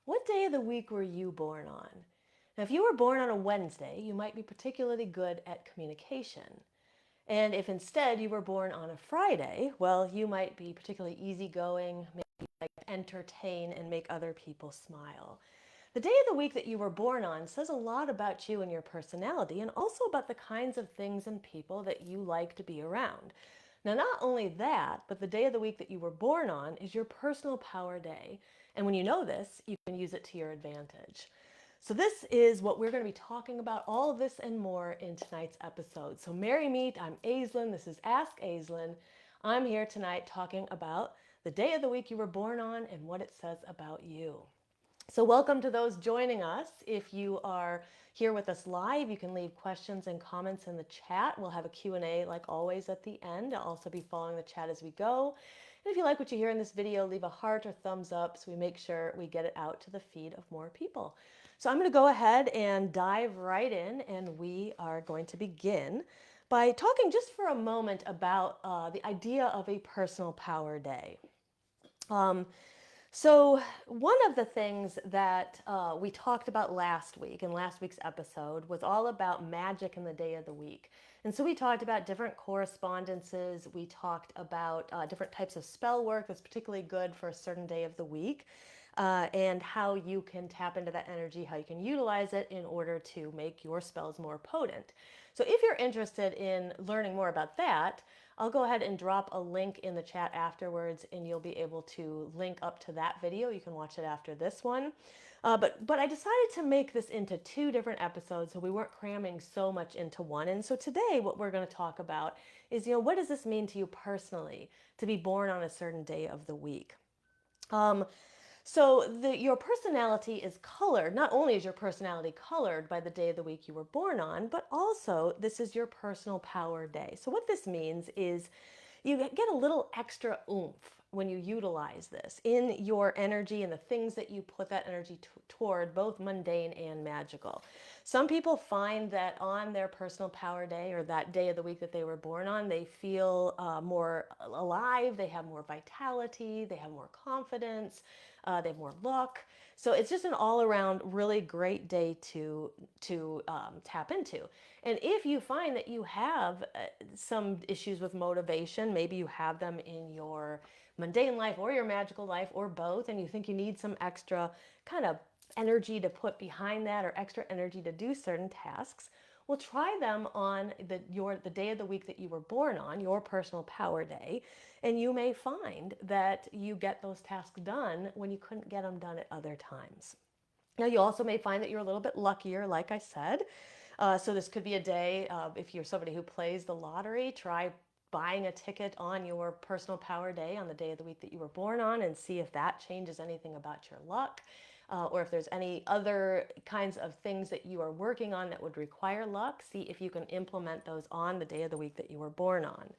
What day of the week were you born on? Now, if you were born on a Wednesday, you might be particularly good at communication. And if instead you were born on a Friday, well, you might be particularly easygoing, maybe like to entertain and make other people smile. The day of the week that you were born on says a lot about you and your personality, and also about the kinds of things and people that you like to be around. Now, not only that, but the day of the week that you were born on is your personal power day. And when you know this, you can use it to your advantage. So, this is what we're going to be talking about, all of this and more in tonight's episode. So, merry meet, I'm Aislin. This is Ask Aislin. I'm here tonight talking about the day of the week you were born on and what it says about you. So welcome to those joining us. If you are here with us live, you can leave questions and comments in the chat. We'll have a Q&A like always at the end. I'll also be following the chat as we go. And if you like what you hear in this video, leave a heart or thumbs up so we make sure we get it out to the feed of more people. So I'm going to go ahead and dive right in, and we are going to begin by talking just for a moment about the idea of a personal power day. Um, so, one of the things that we talked about last week in last week's episode was all about magic in the day of the week. And so, we talked about different correspondences. We talked about different types of spell work that's particularly good for a certain day of the week, and how you can tap into that energy, how you can utilize it in order to make your spells more potent. So, if you're interested in learning more about that, I'll go ahead and drop a link in the chat afterwards, and you'll be able to link up to that video. You can watch it after this one. But I decided to make this into two different episodes so we weren't cramming so much into one. And so today what we're going to talk about is, what does this mean to you personally to be born on a certain day of the week? Um, your personality is colored. Not only is your personality colored by the day of the week you were born on, but also this is your personal power day. So what this means is you get a little extra oomph when you utilize this in your energy and the things that you put that energy toward, both mundane and magical. Some people find that on their personal power day, or that day of the week that they were born on, they feel more alive, they have more vitality, they have more confidence, they have more luck. So it's just an all-around really great day to tap into. And if you find that you have some issues with motivation, maybe you have them in your mundane life or your magical life or both, and you think you need some extra kind of energy to put behind that, or extra energy to do certain tasks, well, try them on the day of the week that you were born on, your personal power day, and you may find that you get those tasks done when you couldn't get them done at other times. Now, you also may find that you're a little bit luckier, like I said. So this could be a day, if you're somebody who plays the lottery, try buying a ticket on your personal power day on the day of the week that you were born on, and see if that changes anything about your luck. Or if there's any other kinds of things that you are working on that would require luck, see if you can implement those on the day of the week that you were born on.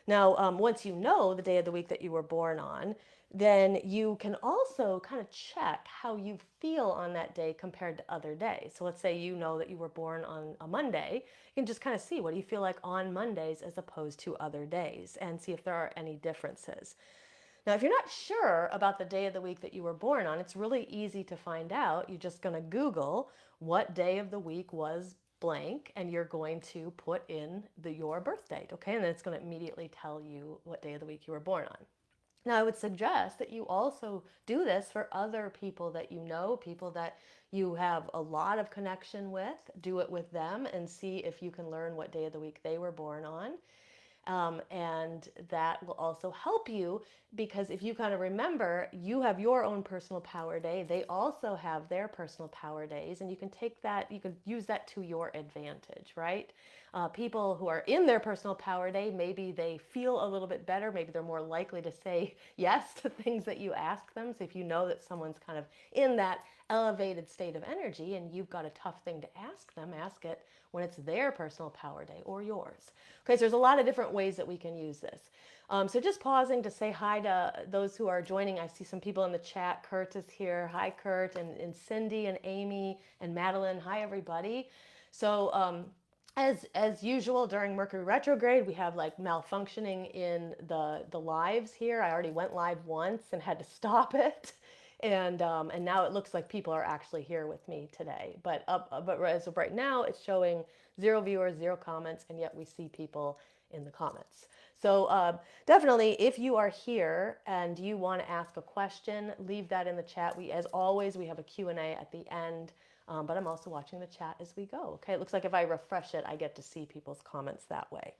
Now, once you know the day of the week that you were born on, then you can also kind of check how you feel on that day compared to other days. So let's say you know that you were born on a Monday, you can just kind of see, what do you feel like on Mondays as opposed to other days, and see if there are any differences. Now, if you're not sure about the day of the week that you were born on, it's really easy to find out. You're just going to Google what day of the week was blank, and you're going to put in your birth date, okay? And then it's going to immediately tell you what day of the week you were born on. Now, I would suggest that you also do this for other people that you know, people that you have a lot of connection with. Do it with them and see if you can learn what day of the week they were born on. And that will also help you, because if you kind of remember, you have your own personal power day, they also have their personal power days, and you can take that, you can use that to your advantage, right? People who are in their personal power day, maybe they feel a little bit better, maybe they're more likely to say yes to things that you ask them. So if you know that someone's kind of in that elevated state of energy and you've got a tough thing to ask them, ask it when it's their personal power day or yours. Okay, so there's a lot of different ways that we can use this. So just pausing to say hi to those who are joining. I see some people in the chat. Kurt is here. Hi, Kurt, and Cindy and Amy and Madeline. Hi, everybody. So as usual, during Mercury retrograde, we have like malfunctioning in the lives here. I already went live once and had to stop it. And now it looks like people are actually here with me today. But as of right now, it's showing 0 viewers, 0 comments, and yet we see people in the comments. So definitely, if you are here and you want to ask a question, leave that in the chat. As always, we have a Q&A at the end, but I'm also watching the chat as we go. Okay, it looks like if I refresh it, I get to see people's comments that way.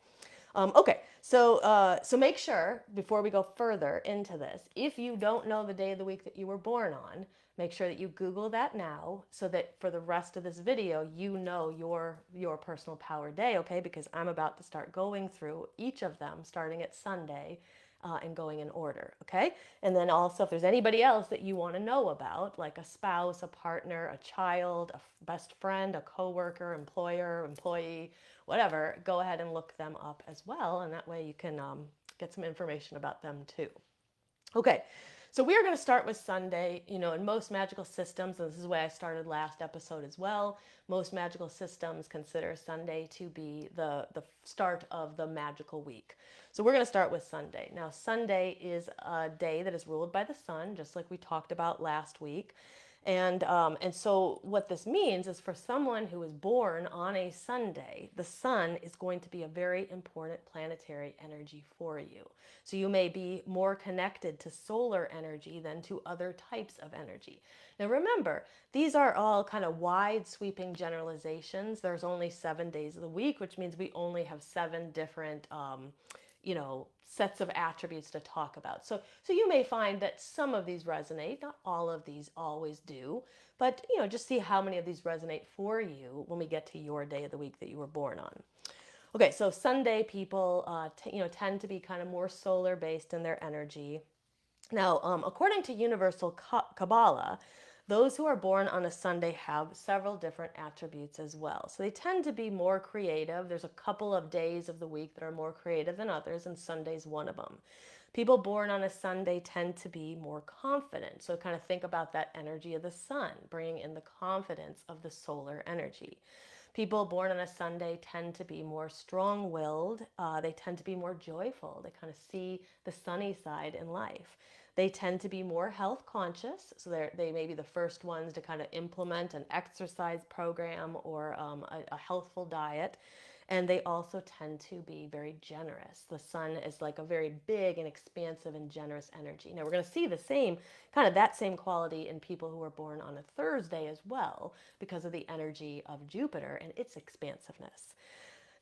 Okay, so make sure before we go further into this, if you don't know the day of the week that you were born on, make sure that you Google that now so that for the rest of this video, you know your personal power day, okay? Because I'm about to start going through each of them starting at Sunday and going in order, okay? And then also if there's anybody else that you want to know about, like a spouse, a partner, a child, a best friend, a coworker, employer, employee, whatever, go ahead and look them up as well. And that way you can get some information about them too. Okay, so we are going to start with Sunday. You know, in most magical systems, and this is why I started last episode as well, most magical systems consider Sunday to be the start of the magical week. So we're going to start with Sunday. Now, Sunday is a day that is ruled by the sun, just like we talked about last week. And so what this means is for someone who is born on a Sunday, the sun is going to be a very important planetary energy for you. So you may be more connected to solar energy than to other types of energy. Now remember, these are all kind of wide sweeping generalizations. There's only 7 days of the week, which means we only have 7 different sets of attributes to talk about. So you may find that some of these resonate, not all of these always do, but just see how many of these resonate for you when we get to your day of the week that you were born on. Okay, so Sunday people tend to be kind of more solar based in their energy. Now, according to Universal Kabbalah, those who are born on a Sunday have several different attributes as well. So they tend to be more creative. There's a couple of days of the week that are more creative than others, and Sunday's one of them. People born on a Sunday tend to be more confident. So kind of think about that energy of the sun, bringing in the confidence of the solar energy. People born on a Sunday tend to be more strong willed. They tend to be more joyful. They kind of see the sunny side in life. They tend to be more health conscious. So they may be the first ones to kind of implement an exercise program or a healthful diet. And they also tend to be very generous. The sun is like a very big and expansive and generous energy. Now we're going to see the same, kind of that same quality in people who are born on a Thursday as well, because of the energy of Jupiter and its expansiveness.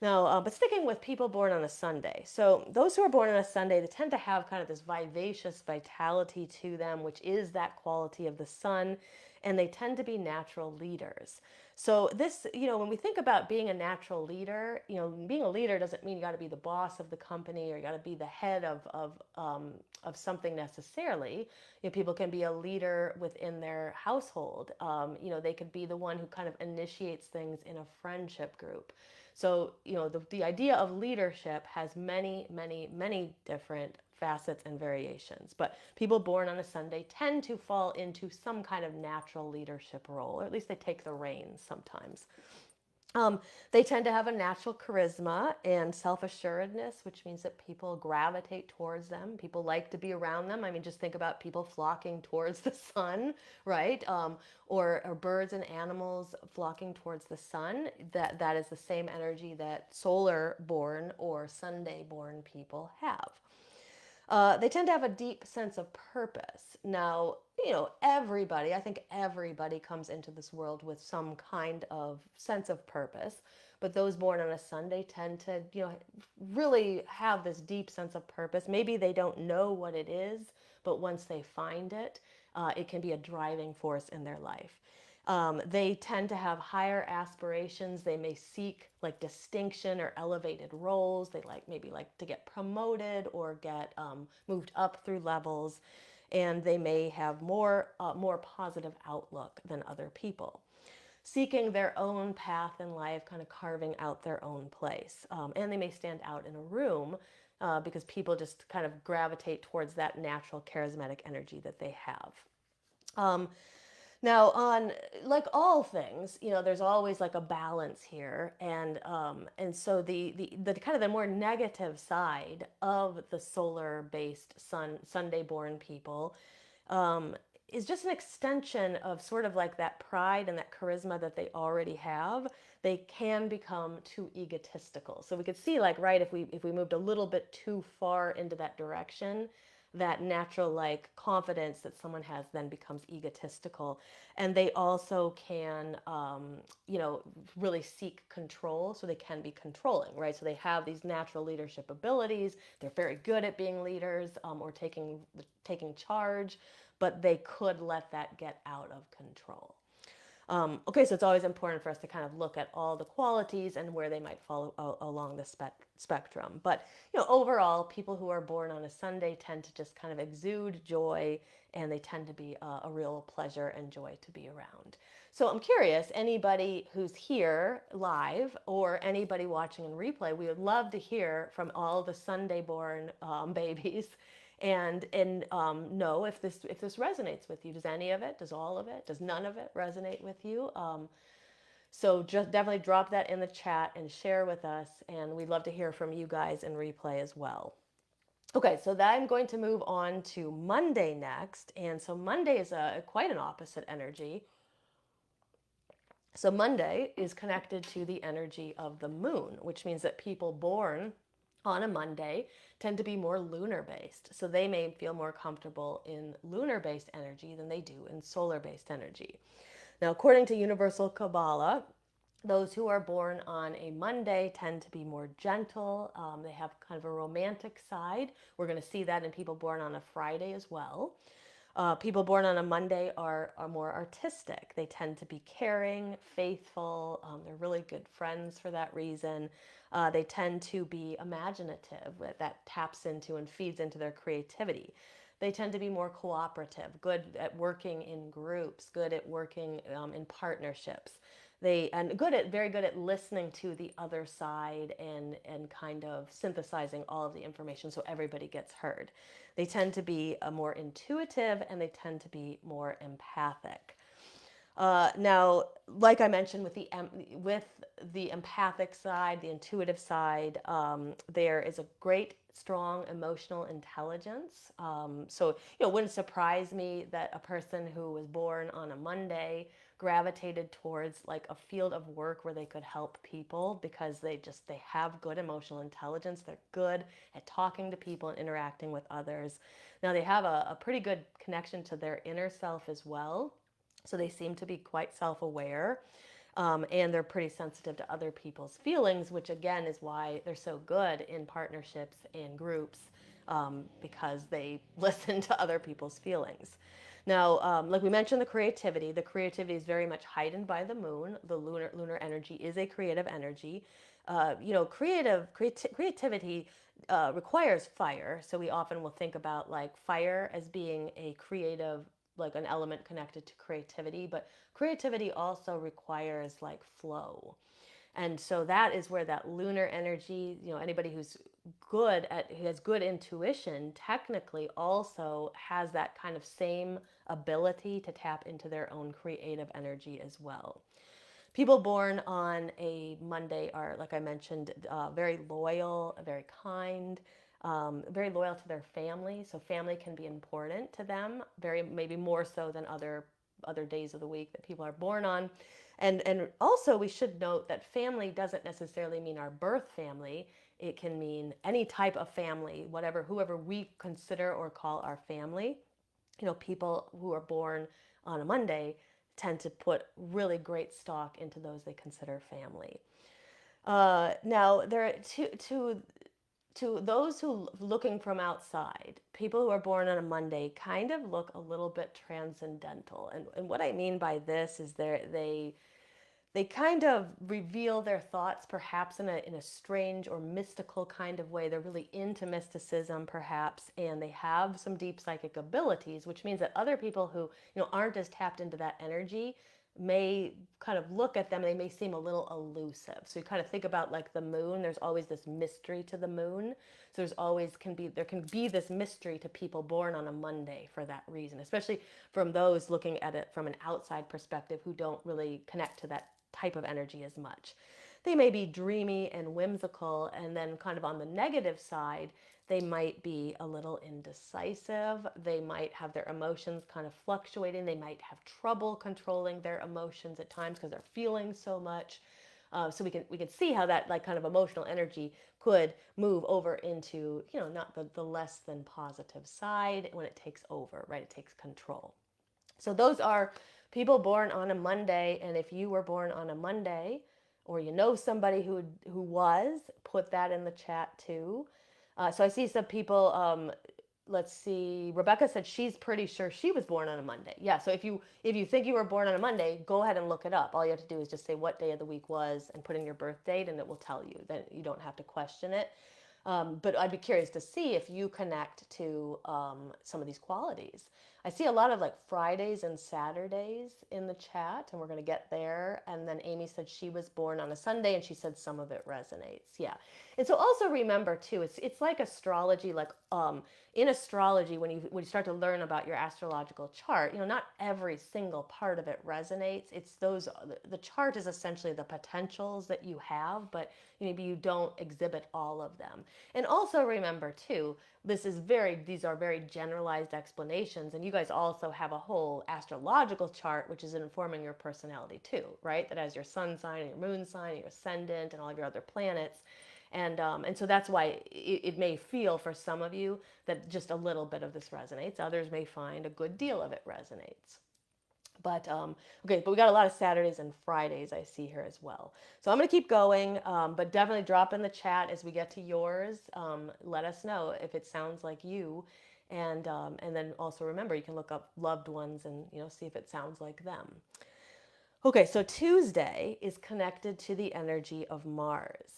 Now, but sticking with people born on a Sunday. So those who are born on a Sunday, they tend to have kind of this vivacious vitality to them, which is that quality of the sun, and they tend to be natural leaders. So this, when we think about being a natural leader, being a leader doesn't mean you got to be the boss of the company or you got to be the head of something necessarily. People can be a leader within their household. They could be the one who kind of initiates things in a friendship group. So, the idea of leadership has many, many, many different facets and variations. But people born on a Sunday tend to fall into some kind of natural leadership role, or at least they take the reins sometimes. They tend to have a natural charisma and self-assuredness, which means that people gravitate towards them. People like to be around them. I mean, just think about people flocking towards the sun, right? Or birds and animals flocking towards the sun. That is the same energy that solar-born or Sunday-born people have. They tend to have a deep sense of purpose. Now, I think everybody comes into this world with some kind of sense of purpose. But those born on a Sunday tend to, really have this deep sense of purpose. Maybe they don't know what it is, but once they find it, it can be a driving force in their life. They tend to have higher aspirations. They may seek like distinction or elevated roles. They maybe like to get promoted or get moved up through levels, and they may have more positive outlook than other people, seeking their own path in life, kind of carving out their own place. And they may stand out in a room because people just kind of gravitate towards that natural charismatic energy that they have. Now, on like all things, there's always like a balance here, and so the kind of the more negative side of the solar-based Sunday-born people is just an extension of sort of like that pride and that charisma that they already have. They can become too egotistical. So we could see, like, right, if we moved a little bit too far into that direction, that natural like confidence that someone has then becomes egotistical. And they also can really seek control, so they can be controlling, right? So they have these natural leadership abilities. They're very good at being leaders, or taking charge, but they could let that get out of control. Okay, so it's always important for us to kind of look at all the qualities and where they might fall along the spectrum. But overall, people who are born on a Sunday tend to just kind of exude joy, and they tend to be a real pleasure and joy to be around. So I'm curious, anybody who's here live or anybody watching in replay, we would love to hear from all the Sunday born babies and know if this resonates with you. Does any of it? Does all of it? Does none of it resonate with you? So just definitely drop that in the chat and share with us, and we'd love to hear from you guys in replay as well. Okay, so that I'm going to move on to Monday next, and so Monday is quite an opposite energy. So Monday is connected to the energy of the moon, which means that people born on a Monday tend to be more lunar based. So they may feel more comfortable in lunar based energy than they do in solar based energy. Now, according to Universal Kabbalah, those who are born on a Monday tend to be more gentle. They have kind of a romantic side. We're going to see that in people born on a Friday as well. People born on a Monday are more artistic. They tend to be caring, faithful. They're really good friends for that reason. They tend to be imaginative. That taps into and feeds into their creativity. They tend to be more cooperative, good at working in groups, good at working in partnerships. Very good at listening to the other side and kind of synthesizing all of the information so everybody gets heard. They tend to be more intuitive, and they tend to be more empathic. Now, like I mentioned, with the empathic side, the intuitive side, there is a great, strong emotional intelligence. So it wouldn't surprise me that a person who was born on a Monday gravitated towards like a field of work where they could help people, because they have good emotional intelligence. They're good at talking to people and interacting with others. Now they have a pretty good connection to their inner self as well. So they seem to be quite self-aware, and they're pretty sensitive to other people's feelings, which again is why they're so good in partnerships and groups, because they listen to other people's feelings. Now, like we mentioned, the creativity is very much heightened by the moon. The lunar energy is a creative energy. Creativity requires fire, so we often will think about like fire as being a creative, like an element connected to creativity, but creativity also requires like flow. And so that is where that lunar energy, anybody who has good intuition, technically also has that kind of same ability to tap into their own creative energy as well. People born on a Monday are, like I mentioned, very loyal, very kind, very loyal to their family. So family can be important to them, maybe more so than other days of the week that people are born on. And also we should note that family doesn't necessarily mean our birth family. It can mean any type of family, whoever we consider or call our family. People who are born on a Monday tend to put really great stock into those they consider family. Now, there are to those who looking from outside, people who are born on a Monday kind of look a little bit transcendental. And what I mean by this is they kind of reveal their thoughts perhaps in a strange or mystical kind of way. They're really into mysticism perhaps, and they have some deep psychic abilities, which means that other people who aren't as tapped into that energy may kind of look at them, they may seem a little elusive. So you kind of think about like the moon, there's always this mystery to the moon. So there can be this mystery to people born on a Monday for that reason, especially from those looking at it from an outside perspective who don't really connect to that type of energy as much. They may be dreamy and whimsical, and then kind of on the negative side, They might be a little indecisive. They might have their emotions kind of fluctuating. They might have trouble controlling their emotions at times because they're feeling so much. So we can see how that like kind of emotional energy could move over into, not the less than positive side when it takes over, right? It takes control. So those are people born on a Monday, and if you were born on a Monday, or you know somebody who was, put that in the chat too. So I see some people. Let's see. Rebecca said she's pretty sure she was born on a Monday. Yeah. So if you think you were born on a Monday, go ahead and look it up. All you have to do is just say what day of the week was and put in your birth date, and it will tell you. Then you don't have to question it. But I'd be curious to see if you connect to some of these qualities. I see a lot of like Fridays and Saturdays in the chat, and we're going to get there. And then Amy said she was born on a Sunday, and she said some of it resonates. Yeah. And so also remember too, it's like astrology, like in astrology, when you start to learn about your astrological chart, not every single part of it resonates. It's the chart is essentially the potentials that you have, but maybe you don't exhibit all of them. And also remember too, these are very generalized explanations, and you guys also have a whole astrological chart which is informing your personality too, right? That has your sun sign and your moon sign and your ascendant and all of your other planets. And so that's why it may feel for some of you that just a little bit of this resonates. Others may find a good deal of it resonates. But okay, but we got a lot of Saturdays and Fridays I see here as well. So I'm going to keep going, but definitely drop in the chat as we get to yours. Let us know if it sounds like you, and then also remember you can look up loved ones and see if it sounds like them. Okay, so Tuesday is connected to the energy of Mars.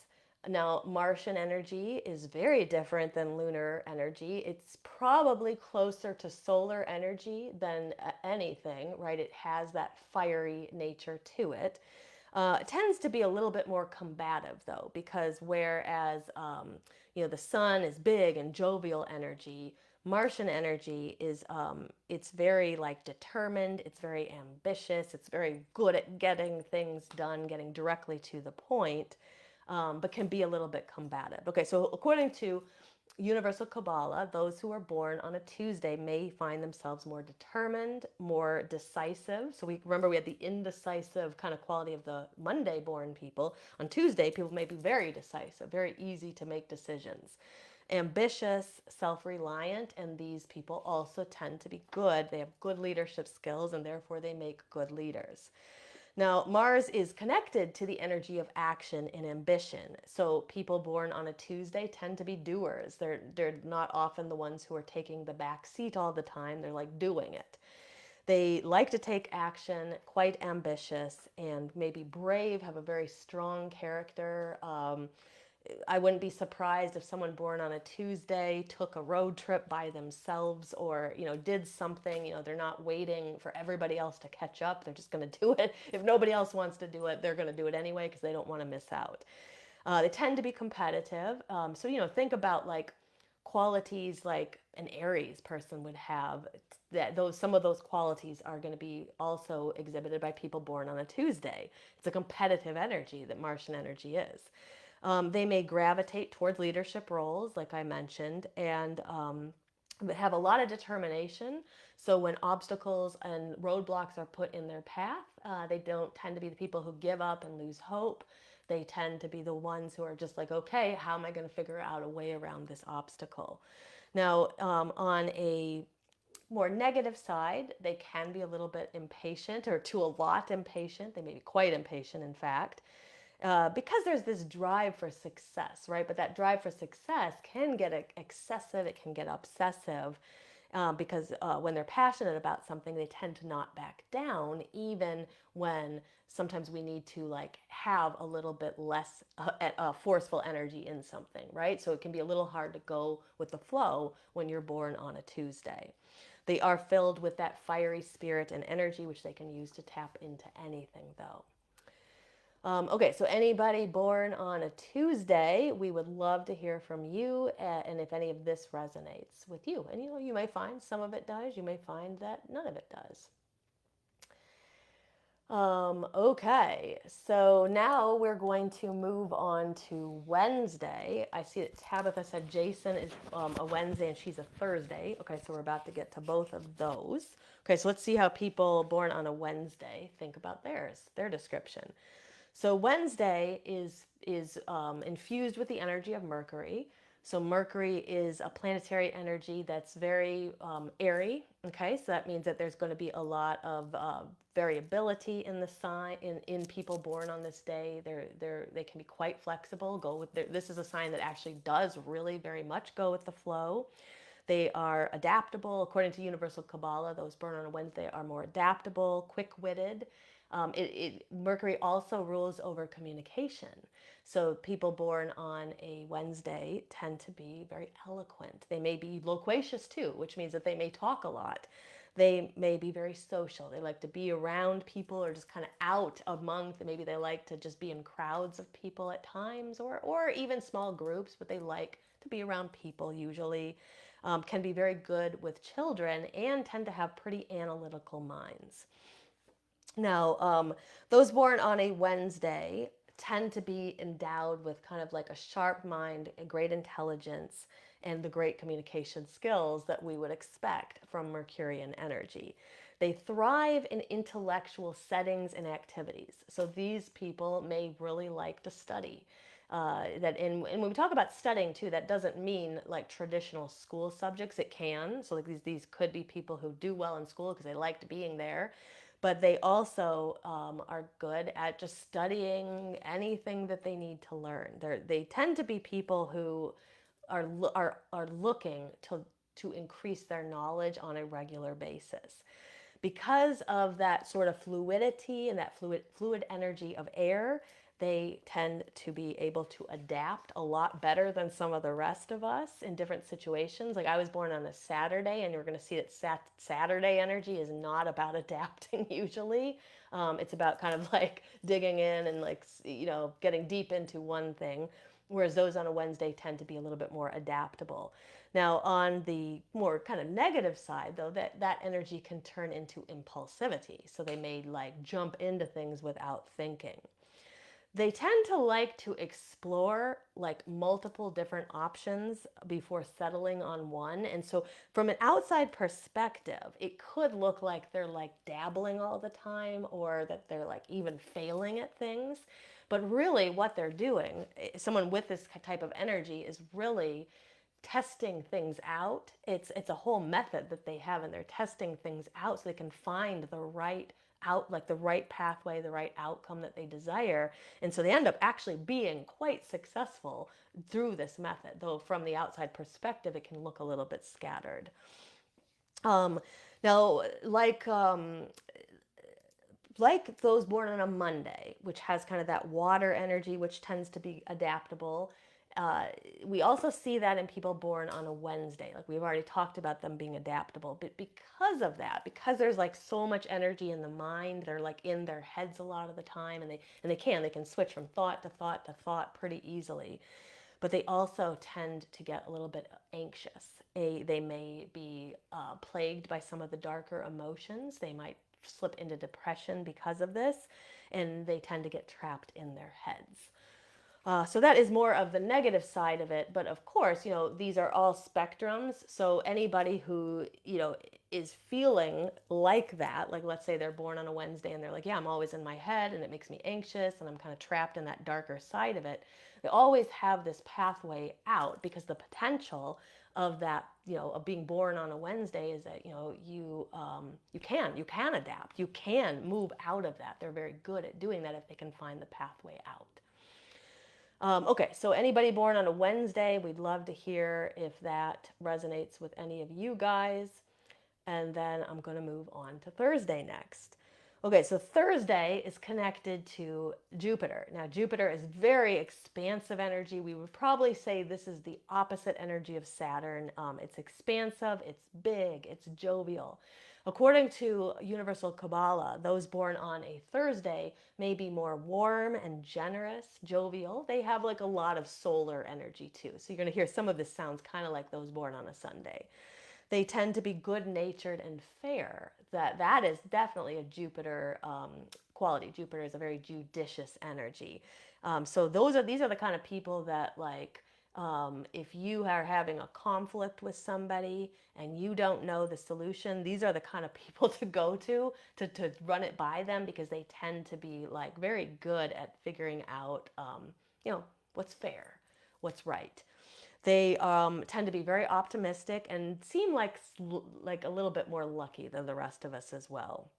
Now, Martian energy is very different than lunar energy. It's probably closer to solar energy than anything, right? It has that fiery nature to it. It tends to be a little bit more combative, though, because whereas the sun is big and jovial energy, Martian energy is it's very like determined, it's very ambitious, it's very good at getting things done, getting directly to the point, but can be a little bit combative. Okay, so according to Universal Kabbalah, those who are born on a Tuesday may find themselves more determined, more decisive. So we had the indecisive kind of quality of the Monday born people. On Tuesday, people may be very decisive, very easy to make decisions. Ambitious, self-reliant, and these people also tend to be good. They have good leadership skills, and therefore they make good leaders. Now, Mars is connected to the energy of action and ambition. So people born on a Tuesday tend to be doers. They're not often the ones who are taking the back seat all the time. They're like doing it. They like to take action, quite ambitious, and maybe brave, have a very strong character. I wouldn't be surprised if someone born on a Tuesday took a road trip by themselves or, did something, they're not waiting for everybody else to catch up. They're just going to do it. If nobody else wants to do it, they're going to do it anyway because they don't want to miss out. They tend to be competitive. So, think about like qualities like an Aries person would have. Some of those qualities are going to be also exhibited by people born on a Tuesday. It's a competitive energy that Martian energy is. They may gravitate toward leadership roles, like I mentioned, and have a lot of determination. So when obstacles and roadblocks are put in their path, they don't tend to be the people who give up and lose hope. They tend to be the ones who are just like, okay, how am I going to figure out a way around this obstacle? Now, on a more negative side, they can be a little bit impatient, or to a lot impatient. They may be quite impatient, in fact. Because there's this drive for success, right? But that drive for success can get excessive, it can get obsessive, because when they're passionate about something, they tend to not back down, even when sometimes we need to like have a little bit less forceful energy in something, right? So it can be a little hard to go with the flow when you're born on a Tuesday. They are filled with that fiery spirit and energy, which they can use to tap into anything, though. Okay, so anybody born on a Tuesday, we would love to hear from you, and if any of this resonates with you. And you may find some of it does, you may find that none of it does. Okay, so now we're going to move on to Wednesday. I see that Tabitha said Jason is a Wednesday and she's a Thursday. Okay, so we're about to get to both of those. Okay, so let's see how people born on a Wednesday think about their description. So Wednesday is infused with the energy of Mercury. So Mercury is a planetary energy that's very airy. Okay, so that means that there's going to be a lot of variability in the sign in people born on this day. They can be quite flexible. This is a sign that actually does really very much go with the flow. They are adaptable. According to Universal Kabbalah, those born on a Wednesday are more adaptable, quick-witted. Mercury also rules over communication. So people born on a Wednesday tend to be very eloquent. They may be loquacious too, which means that they may talk a lot. They may be very social. They like to be around people or just kind of out among, maybe they like to just be in crowds of people at times or even small groups, but they like to be around people usually. Can be very good with children and tend to have pretty analytical minds. Now, those born on a Wednesday tend to be endowed with kind of like a sharp mind, a great intelligence, and the great communication skills that we would expect from Mercurian energy. They thrive in intellectual settings and activities. So these people may really like to study. And when we talk about studying too, that doesn't mean like traditional school subjects. It can. So like these could be people who do well in school because they liked being there, but they also are good at just studying anything that they need to learn. They tend to be people who are looking to increase their knowledge on a regular basis. Because of that sort of fluidity and that fluid energy of air, they tend to be able to adapt a lot better than some of the rest of us in different situations. Like I was born on a Saturday, and you're going to see that Saturday energy is not about adapting usually. It's about kind of like digging in and like, getting deep into one thing, whereas those on a Wednesday tend to be a little bit more adaptable. Now, on the more kind of negative side, though, that energy can turn into impulsivity. So they may like jump into things without thinking. They tend to like to explore like multiple different options before settling on one. And so, from an outside perspective, it could look like they're like dabbling all the time or that they're like even failing at things. But really, what they're doing, someone with this type of energy is really testing things out. It's a whole method that they have, and they're testing things out so they can find the right like the right pathway, the right outcome that they desire. And so they end up actually being quite successful through this method, though from the outside perspective, it can look a little bit scattered. Um, now, like those born on a Monday, which has kind of that water energy, which tends to be adaptable. We also see that in people born on a Wednesday. Like we've already talked about them being adaptable, but because of that, because there's like so much energy in the mind, they're like in their heads a lot of the time, and they can switch from thought to thought to thought pretty easily. But they also tend to get a little bit anxious. They may be plagued by some of the darker emotions. They might slip into depression because of this, and they tend to get trapped in their heads. So that is more of the negative side of it. But of course, these are all spectrums. So anybody who, is feeling like that, like let's say they're born on a Wednesday and they're like, yeah, I'm always in my head and it makes me anxious and I'm kind of trapped in that darker side of it. They always have this pathway out because the potential of that, of being born on a Wednesday is that, you can adapt. You can move out of that. They're very good at doing that if they can find the pathway out. Okay, so anybody born on a Wednesday, we'd love to hear if that resonates with any of you guys. And then I'm going to move on to Thursday next. Okay, so Thursday is connected to Jupiter. Now, Jupiter is very expansive energy. We would probably say this is the opposite energy of Saturn. It's expansive, it's big, it's jovial. According to Universal Kabbalah, those born on a Thursday may be more warm and generous, jovial. They have like a lot of solar energy too. So you're going to hear some of this sounds kind of like those born on a Sunday. They tend to be good natured and fair. That is definitely a Jupiter quality. Jupiter is a very judicious energy. So these are the kind of people that like, if you are having a conflict with somebody and you don't know the solution, these are the kind of people to go to run it by them, because they tend to be like very good at figuring out, what's fair, what's right. They tend to be very optimistic and seem like a little bit more lucky than the rest of us as well.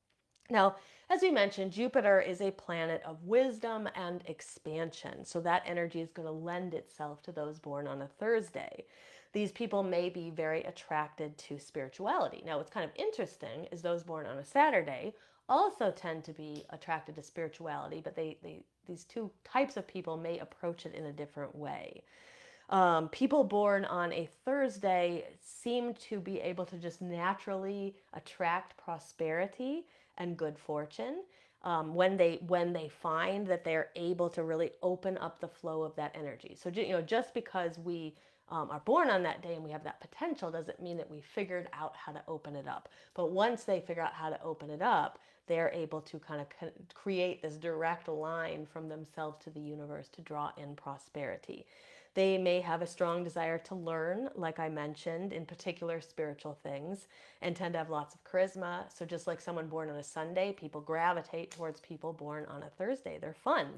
Now, as we mentioned, Jupiter is a planet of wisdom and expansion. So that energy is going to lend itself to those born on a Thursday. These people may be very attracted to spirituality. Now, what's kind of interesting is those born on a Saturday also tend to be attracted to spirituality, but these two types of people may approach it in a different way. People born on a Thursday seem to be able to just naturally attract prosperity and good fortune, when they find that they're able to really open up the flow of that energy. So just because we are born on that day and we have that potential doesn't mean that we figured out how to open it up. But once they figure out how to open it up, they're able to kind of create this direct line from themselves to the universe to draw in prosperity. They may have a strong desire to learn, like I mentioned, in particular spiritual things, and tend to have lots of charisma. So just like someone born on a Sunday, people gravitate towards people born on a Thursday. They're fun.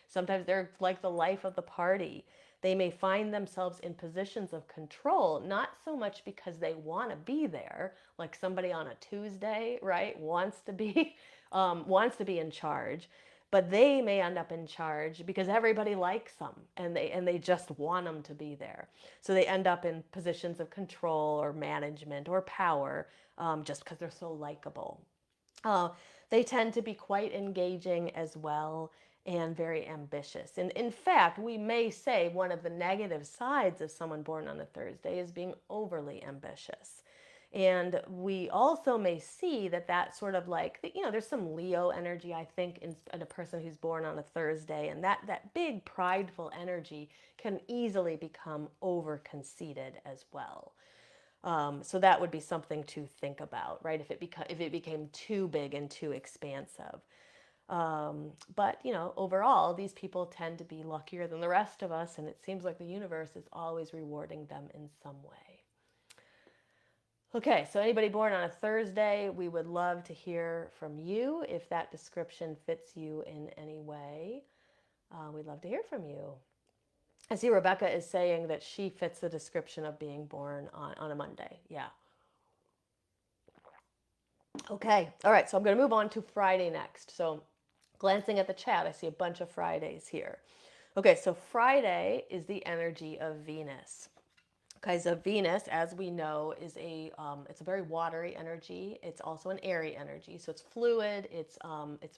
Sometimes they're like the life of the party. They may find themselves in positions of control, not so much because they want to be there, like somebody on a Tuesday, right, wants to be in charge, but they may end up in charge because everybody likes them and they just want them to be there. So they end up in positions of control or management or power, just because they're so likable. Uh, they tend to be quite engaging as well and very ambitious. And in fact, we may say one of the negative sides of someone born on a Thursday is being overly ambitious. And we also may see that sort of like, there's some Leo energy, I think, in a person who's born on a Thursday. And that big prideful energy can easily become over conceited as well. So that would be something to think about, right? If it became too big and too expansive. But overall, these people tend to be luckier than the rest of us, and it seems like the universe is always rewarding them in some way. Okay, so anybody born on a Thursday, we would love to hear from you if that description fits you in any way. We'd love to hear from you. I see Rebecca is saying that she fits the description of being born on a Monday. Yeah. Okay, all right, so I'm going to move on to Friday next. So glancing at the chat, I see a bunch of Fridays here. Okay, so Friday is the energy of Venus. Okay, so Venus, as we know, it's a very watery energy. It's also an airy energy, so it's fluid. It's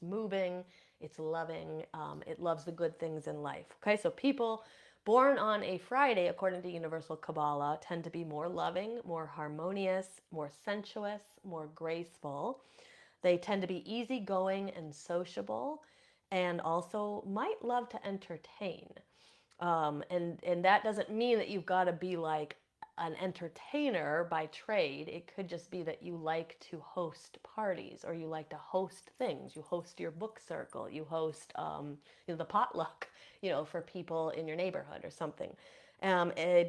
moving. It's loving. It loves the good things in life. Okay, so people born on a Friday, according to Universal Kabbalah, tend to be more loving, more harmonious, more sensuous, more graceful. They tend to be easygoing and sociable, and also might love to entertain. And that doesn't mean that you've got to be like an entertainer by trade. It could just be that you like to host parties, or you like to host things. You host your book circle. You host the potluck, for people in your neighborhood or something.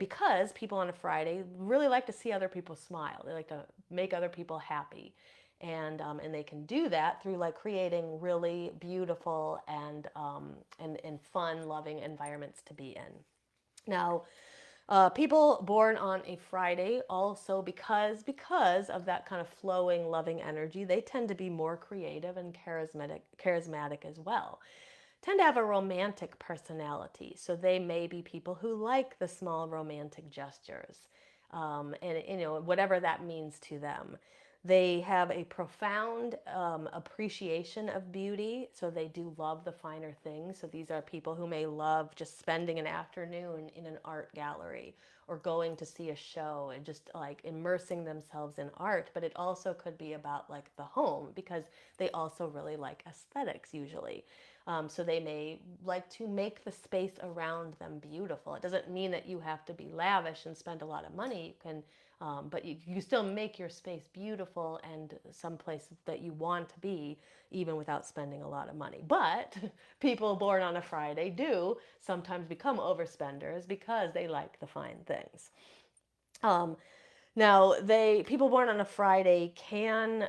Because people on a Friday really like to see other people smile. They like to make other people happy. And they can do that through like creating really beautiful and fun, loving environments to be in. Now, people born on a Friday also, because of that kind of flowing, loving energy, they tend to be more creative and charismatic as well. Tend to have a romantic personality, so they may be people who like the small romantic gestures, and whatever that means to them. They have a profound appreciation of beauty, so they do love the finer things. So these are people who may love just spending an afternoon in an art gallery or going to see a show and just like immersing themselves in art. But it also could be about like the home, because they also really like aesthetics usually. So they may like to make the space around them beautiful. It doesn't mean that you have to be lavish and spend a lot of money. You can But you still make your space beautiful and someplace that you want to be, even without spending a lot of money. But people born on a Friday do sometimes become overspenders because they like the fine things. Um, Now, people born on a Friday can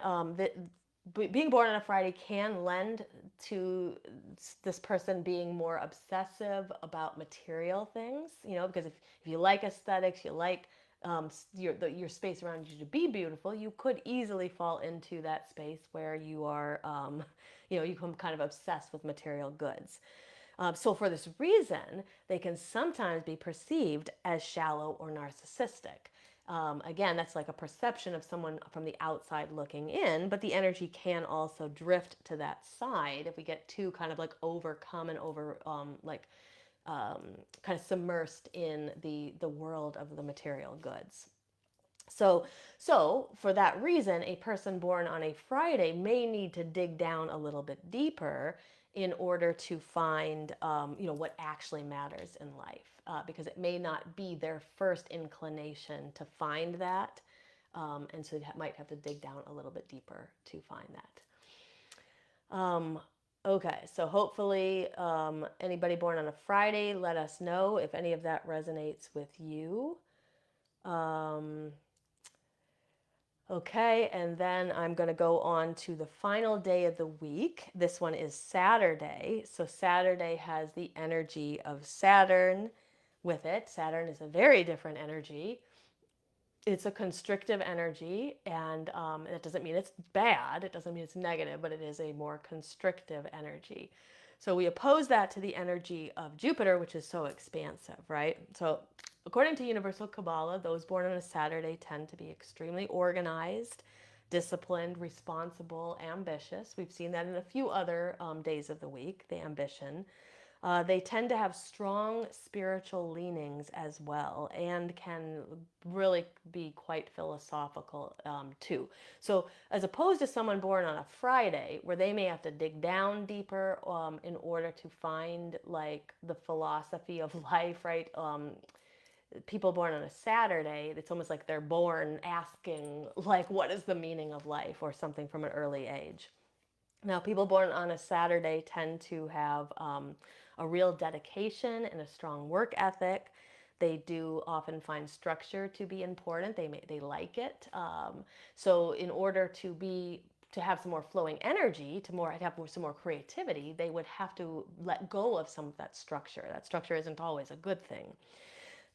being born on a Friday can lend to this person being more obsessive about material things. Because if you like aesthetics, you like your space around you to be beautiful, you could easily fall into that space where you are, you become kind of obsessed with material goods. So for this reason, they can sometimes be perceived as shallow or narcissistic. Again, that's like a perception of someone from the outside looking in, but the energy can also drift to that side if we get too kind of like overcome and kind of submersed in the world of the material goods. So, so for that reason, a person born on a Friday may need to dig down a little bit deeper in order to find, what actually matters in life, because it may not be their first inclination to find that, and so they might have to dig down a little bit deeper to find that. Okay, so hopefully, anybody born on a Friday, let us know if any of that resonates with you. Okay, and then I'm going to go on to the final day of the week. This one is Saturday. So Saturday has the energy of Saturn with it. Saturn is a very different energy. It's a constrictive energy, and it doesn't mean it's bad. It doesn't mean it's negative, but it is a more constrictive energy. So we oppose that to the energy of Jupiter, which is so expansive, right? So according to Universal Kabbalah, those born on a Saturday tend to be extremely organized, disciplined, responsible, ambitious. We've seen that in a few other days of the week, the ambition. They tend to have strong spiritual leanings as well, and can really be quite philosophical too. So, as opposed to someone born on a Friday, where they may have to dig down deeper in order to find like the philosophy of life, right? People born on a Saturday, it's almost like they're born asking, like, what is the meaning of life, or something from an early age. Now, people born on a Saturday tend to have a real dedication and a strong work ethic. They do often find structure to be important. They like it. So, in order to have some more flowing energy, to have some more creativity, they would have to let go of some of that structure. That structure isn't always a good thing.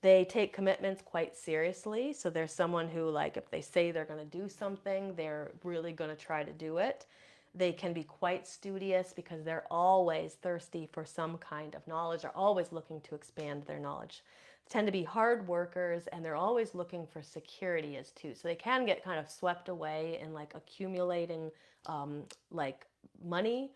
They take commitments quite seriously. So there's someone who, like, if they say they're going to do something, they're really going to try to do it. They can be quite studious because they're always thirsty for some kind of knowledge. They're always looking to expand their knowledge. They tend to be hard workers, and they're always looking for security as too. So they can get kind of swept away in like accumulating like money,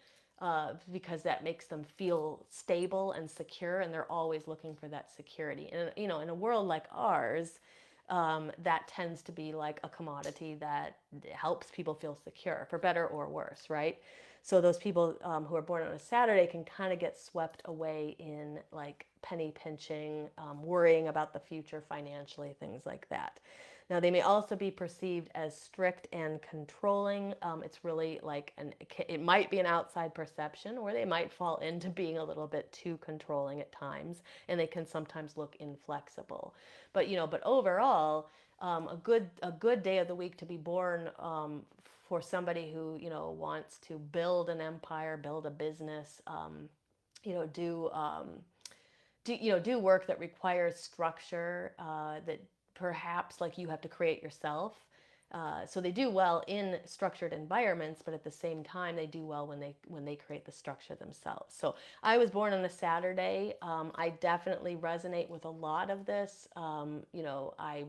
because that makes them feel stable and secure, and they're always looking for that security. And in a world like ours, that tends to be like a commodity that helps people feel secure, for better or worse, right? So those people who are born on a Saturday can kind of get swept away in like penny pinching, worrying about the future financially, things like that. Now, they may also be perceived as strict and controlling. It's really like it might be an outside perception, or they might fall into being a little bit too controlling at times, and they can sometimes look inflexible. But overall, a good day of the week to be born, for somebody who wants to build an empire, build a business, you know, do do work that requires structure, that perhaps like you have to create yourself. So they do well in structured environments, but at the same time, they do well when they create the structure themselves. So I was born on a Saturday. I definitely resonate with a lot of this. I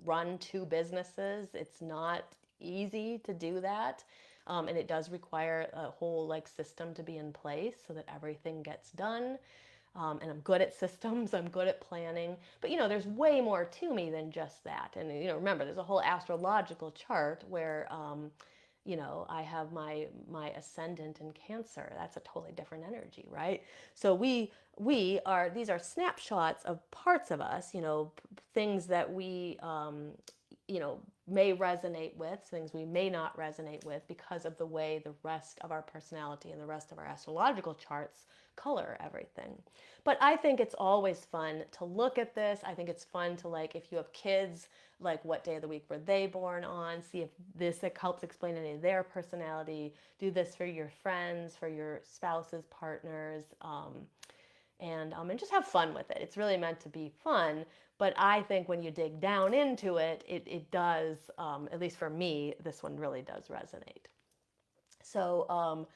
run two businesses. It's not easy to do that. And it does require a whole like system to be in place so that everything gets done. And I'm good at systems, I'm good at planning. But there's way more to me than just that. And remember, there's a whole astrological chart where I have my ascendant in Cancer. That's a totally different energy, right? So these are snapshots of parts of us, things that we may resonate with, things we may not resonate with because of the way the rest of our personality and the rest of our astrological charts color everything. But I think it's always fun to look at this. I think it's fun to, like, if you have kids, like, what day of the week were they born on? See if this helps explain any of their personality. Do this for your friends, for your spouses, partners, and just have fun with it. It's really meant to be fun. But I think when you dig down into it, it does, at least for me, this one really does resonate. So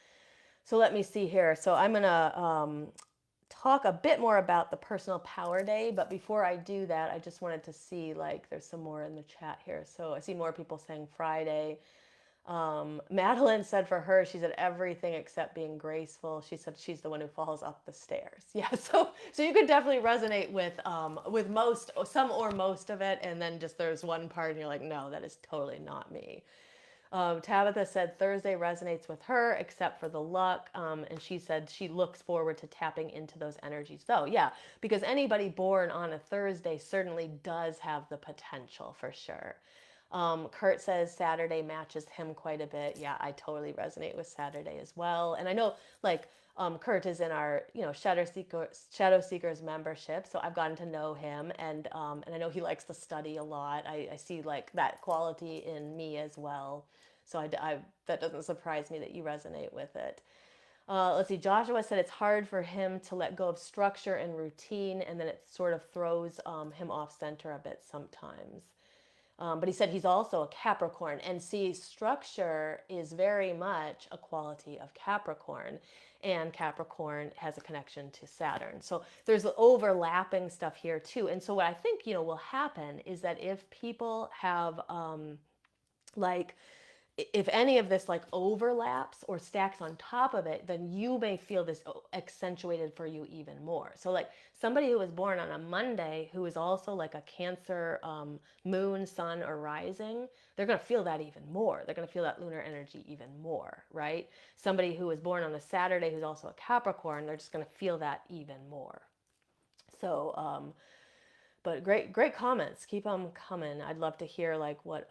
let me see here. So I'm going to talk a bit more about the personal power day. But before I do that, I just wanted to see, like, there's some more in the chat here. So I see more people saying Friday. Madeline said for her, she said everything except being graceful. She said she's the one who falls up the stairs. Yeah, so you could definitely resonate with most, some or most of it, and then just there's one part and you're like, no, that is totally not me. Tabitha said Thursday resonates with her except for the luck, and she said she looks forward to tapping into those energies. So yeah, because anybody born on a Thursday certainly does have the potential for sure. Kurt says Saturday matches him quite a bit. Yeah, I totally resonate with Saturday as well. And I know, like, Kurt is in our, Shadow Seekers membership, so I've gotten to know him, and I know he likes to study a lot. I see, like, that quality in me as well. So that doesn't surprise me that you resonate with it. Let's see, Joshua said it's hard for him to let go of structure and routine, and then it sort of throws him off center a bit sometimes. But he said he's also a Capricorn. And see, structure is very much a quality of Capricorn. And Capricorn has a connection to Saturn. So there's overlapping stuff here too. And so what I think, will happen is that if people have, like, if any of this, like, overlaps or stacks on top of it, then you may feel this accentuated for you even more. So, like, somebody who was born on a Monday who is also like a Cancer moon, sun, or rising, they're going to feel that even more. They're going to feel that lunar energy even more, right? Somebody who was born on a Saturday who's also a Capricorn, they're just going to feel that even more. So, but great comments. Keep them coming. I'd love to hear, like, what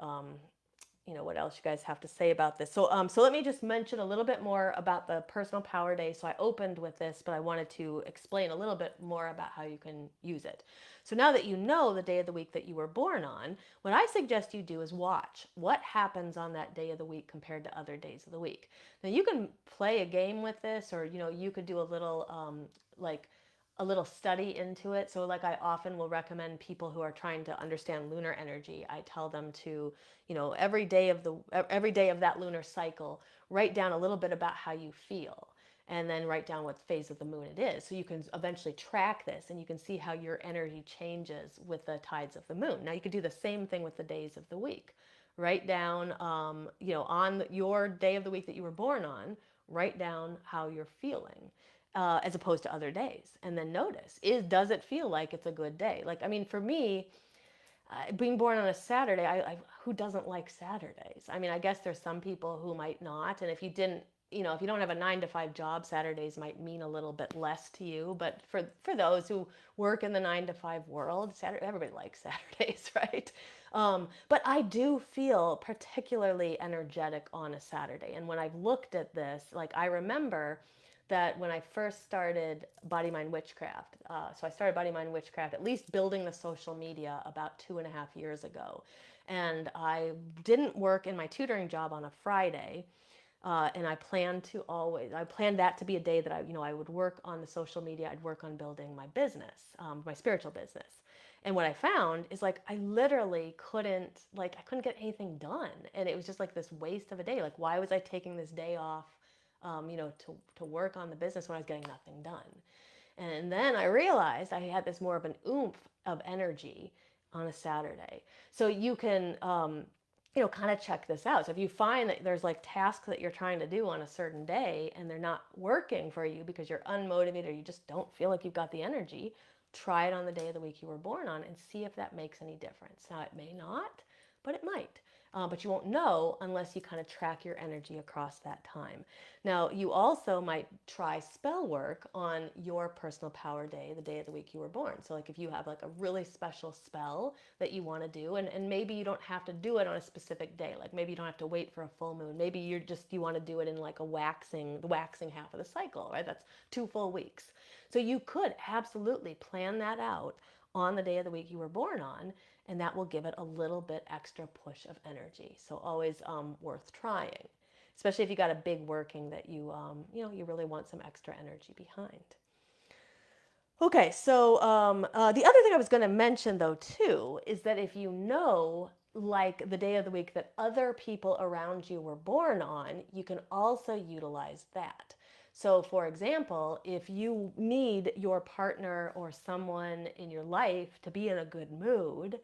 what else you guys have to say about this. So let me just mention a little bit more about the personal power day. So I opened with this, but I wanted to explain a little bit more about how you can use it. So now that you know the day of the week that you were born on, what I suggest you do is watch what happens on that day of the week compared to other days of the week. Now you can play a game with this, or you could do a little like a little study into it. So, like, I often will recommend people who are trying to understand lunar energy, I tell them to, every day of that lunar cycle, write down a little bit about how you feel, and then write down what phase of the moon it is. So you can eventually track this, and you can see how your energy changes with the tides of the moon. Now you could do the same thing with the days of the week. Write down, on your day of the week that you were born on, write down how you're feeling. As opposed to other days, and then notice, does it feel like it's a good day? Like, I mean, for me, being born on a Saturday, who doesn't like Saturdays? I mean, I guess there's some people who might not, and if you didn't, if you don't have a 9-to-5 job, Saturdays might mean a little bit less to you. But for those who work in the 9-to-5 world, everybody likes Saturdays, right? But I do feel particularly energetic on a Saturday, and when I've looked at this, like, I remember that when I first started Body Mind Witchcraft, so I started Body Mind Witchcraft, at least building the social media, about 2.5 years ago. And I didn't work in my tutoring job on a Friday. And I planned that to be a day that I would work on the social media. I'd work on building my business, my spiritual business. And what I found is, like, I literally couldn't get anything done. And it was just like this waste of a day. Like, why was I taking this day off? To work on the business when I was getting nothing done. And then I realized I had this more of an oomph of energy on a Saturday. So you can, kind of check this out. So if you find that there's, like, tasks that you're trying to do on a certain day and they're not working for you because you're unmotivated or you just don't feel like you've got the energy, try it on the day of the week you were born on and see if that makes any difference. Now, it may not, but it might. but you won't know unless you kind of track your energy across that time. Now, you also might try spell work on your personal power day, the day of the week you were born. So like if you have like a really special spell that you want to do, and maybe you don't have to do it on a specific day. Like maybe you don't have to wait for a full moon. Maybe you want to do it in like the waxing half of the cycle, right? That's 2 full weeks. So you could absolutely plan that out on the day of the week you were born on, and that will give it a little bit extra push of energy. So always worth trying, especially if you got a big working that you really want some extra energy behind. Okay, so the other thing I was going to mention though too is that if you know like the day of the week that other people around you were born on, you can also utilize that. So, for example, if you need your partner or someone in your life to be in a good mood,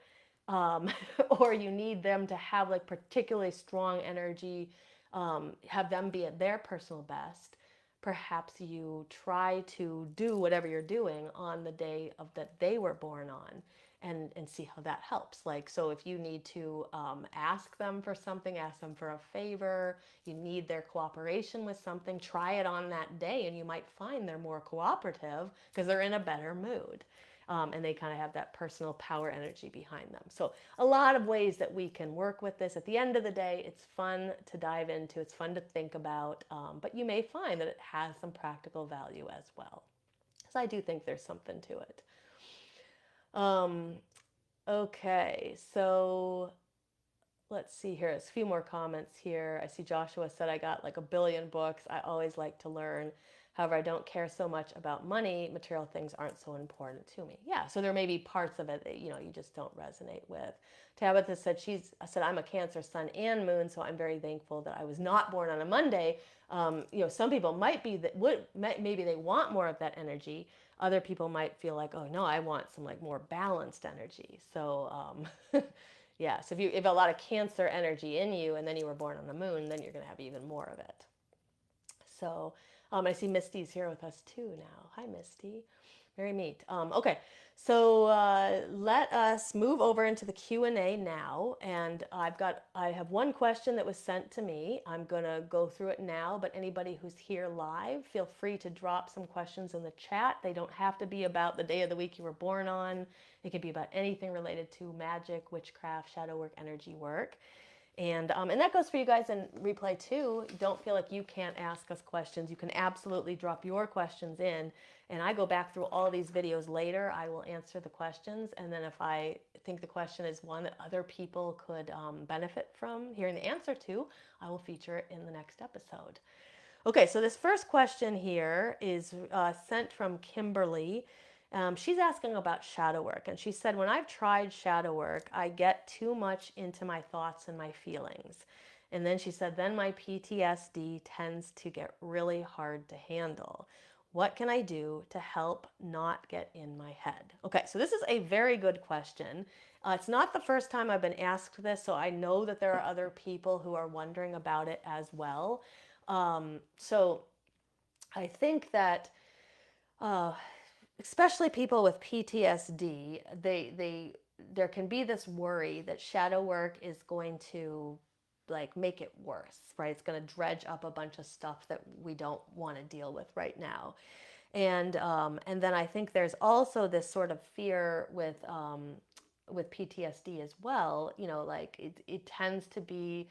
um, or you need them to have like particularly strong energy, have them be at their personal best, perhaps you try to do whatever you're doing on the day of that they were born on, and see how that helps. Like, so if you need to ask them for something, ask them for a favor, you need their cooperation with something, try it on that day, and you might find they're more cooperative because they're in a better mood. And they kind of have that personal power energy behind them. So a lot of ways that we can work with this. At the end of the day, it's fun to dive into, it's fun to think about, but you may find that it has some practical value as well. So I do think there's something to it. Um, okay, so let's see here. There's a few more comments here. I see Joshua said, I got like a billion books. I always like to learn. However, I don't care so much about money. Material things aren't so important to me. Yeah, so there may be parts of it that you just don't resonate with. Tabitha said I'm a Cancer sun and moon, so I'm very thankful that I was not born on a Monday. Some people might be maybe they want more of that energy. Other people might feel like, oh no, I want some like more balanced energy. So yeah, so if you have a lot of Cancer energy in you and then you were born on the moon, then you're going to have even more of it. So I see Misty's here with us too now. Hi, Misty. Very neat. Okay, so let us move over into the Q&A now. And I have one question that was sent to me. I'm going to go through it now, but anybody who's here live, feel free to drop some questions in the chat. They don't have to be about the day of the week you were born on. It could be about anything related to magic, witchcraft, shadow work, energy work. And that goes for you guys in replay too. Don't feel like you can't ask us questions. You can absolutely drop your questions in. And I go back through all these videos later. I will answer the questions. And then if I think the question is one that other people could benefit from hearing the answer to, I will feature it in the next episode. Okay, so this first question here is sent from Kimberly. She's asking about shadow work, and she said, when I've tried shadow work, I get too much into my thoughts and my feelings. And then she said, then my PTSD tends to get really hard to handle. What can I do to help not get in my head? Okay, so this is a very good question. It's not the first time I've been asked this, so I know that there are other people who are wondering about it as well. So I think that especially people with PTSD, there can be this worry that shadow work is going to like make it worse, right? It's going to dredge up a bunch of stuff that we don't want to deal with right now. And then I think there's also this sort of fear with PTSD as well. Like it tends to be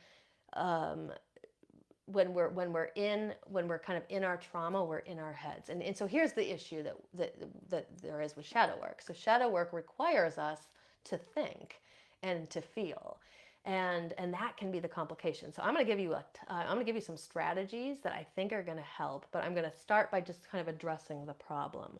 when we're kind of in our trauma, we're in our heads. And so here's the issue that there is with shadow work. So shadow work requires us to think and to feel. And that can be the complication. So I'm going to give you some strategies that I think are going to help, but I'm going to start by just kind of addressing the problem.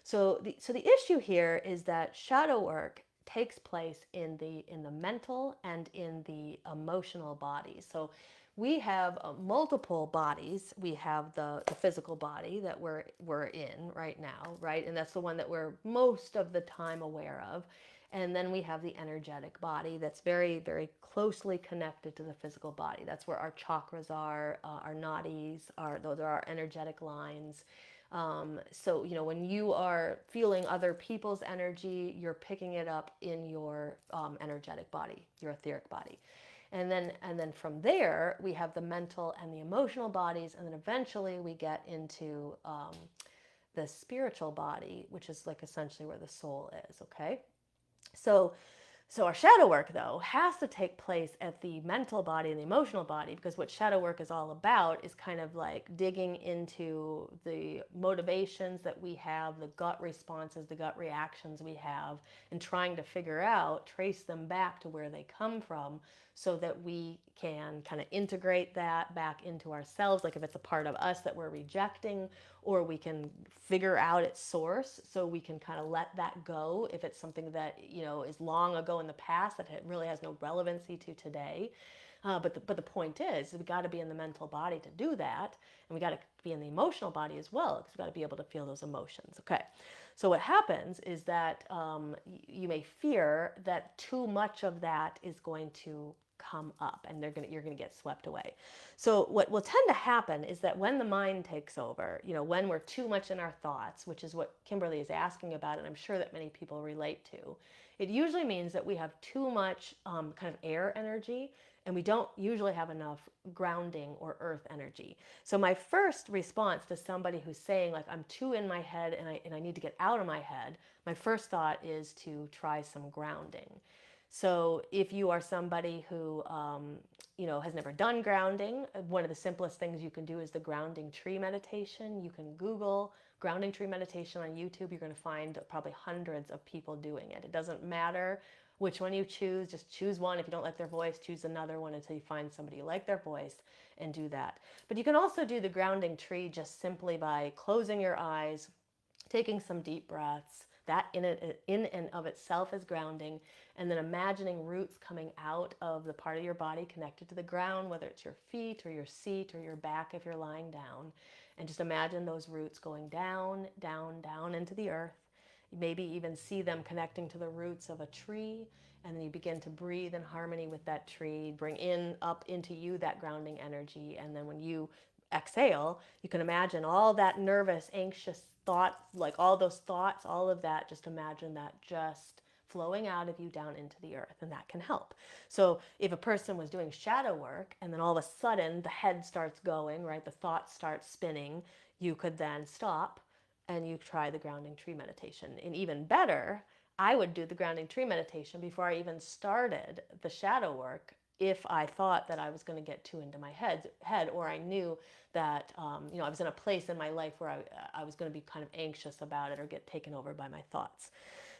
So the issue here is that shadow work takes place in the mental and in the emotional body. So we have multiple bodies. We have the physical body that we're in right now, right? And that's the one that we're most of the time aware of. And then we have the energetic body that's very, very closely connected to the physical body. That's where our chakras are, our nadis are. Those are our energetic lines. So, when you are feeling other people's energy, you're picking it up in your energetic body, your etheric body. And then from there, we have the mental and the emotional bodies. And then eventually we get into the spiritual body, which is like essentially where the soul is, okay? So so our shadow work, though, has to take place at the mental body and the emotional body, because what shadow work is all about is kind of like digging into the motivations that we have, the gut responses, the gut reactions we have, and trying to figure out, trace them back to where they come from, so that we can kind of integrate that back into ourselves, like if it's a part of us that we're rejecting, or we can figure out its source so we can kind of let that go if it's something that, is long ago in the past that it really has no relevancy to today. But the point is, we got to be in the mental body to do that, and we got to be in the emotional body as well, because we got to be able to feel those emotions. Okay, so what happens is that you may fear that too much of that is going to come up, and you're going to get swept away. So what will tend to happen is that when the mind takes over, when we're too much in our thoughts, which is what Kimberly is asking about, and I'm sure that many people relate to, it usually means that we have too much kind of air energy, and we don't usually have enough grounding or earth energy. So my first response to somebody who's saying, like, I'm too in my head and I need to get out of my head, my first thought is to try some grounding. So if you are somebody who has never done grounding, one of the simplest things you can do is the grounding tree meditation. You can Google grounding tree meditation on YouTube. You're going to find probably hundreds of people doing it. It doesn't matter which one you choose. Just choose one. If you don't like their voice, choose another one until you find somebody you like their voice, and do that. But you can also do the grounding tree just simply by closing your eyes, taking some deep breaths. That in and of itself is grounding. And then imagining roots coming out of the part of your body connected to the ground, whether it's your feet or your seat or your back if you're lying down. And just imagine those roots going down, down, down into the earth. You maybe even see them connecting to the roots of a tree. And then you begin to breathe in harmony with that tree, bring in up into you that grounding energy. And then when you exhale, you can imagine all that nervous, anxious thoughts, like all those thoughts, all of that, just imagine that just flowing out of you down into the earth, and that can help. So if a person was doing shadow work and then all of a sudden the head starts going, right, the thoughts start spinning, you could then stop and you try the grounding tree meditation. And even better, I would do the grounding tree meditation before I even started the shadow work if I thought that I was going to get too into my head, or I knew that I was in a place in my life where I was going to be kind of anxious about it or get taken over by my thoughts.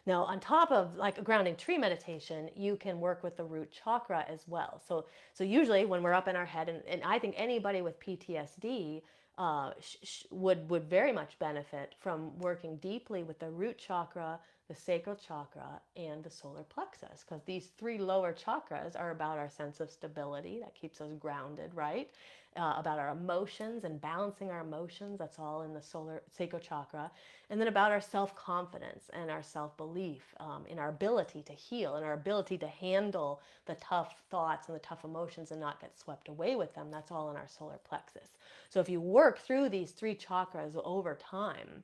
Now, on top of like a grounding tree meditation, you can work with the root chakra as well. So usually when we're up in our head, and I think anybody with PTSD would very much benefit from working deeply with the root chakra, the sacral chakra, and the solar plexus, because these three lower chakras are about our sense of stability that keeps us grounded, right? About our emotions and balancing our emotions, that's all in the sacral chakra, and then about our self-confidence and our self-belief, in our ability to heal and our ability to handle the tough thoughts and the tough emotions and not get swept away with them. That's all in our solar plexus. So if you work through these three chakras over time,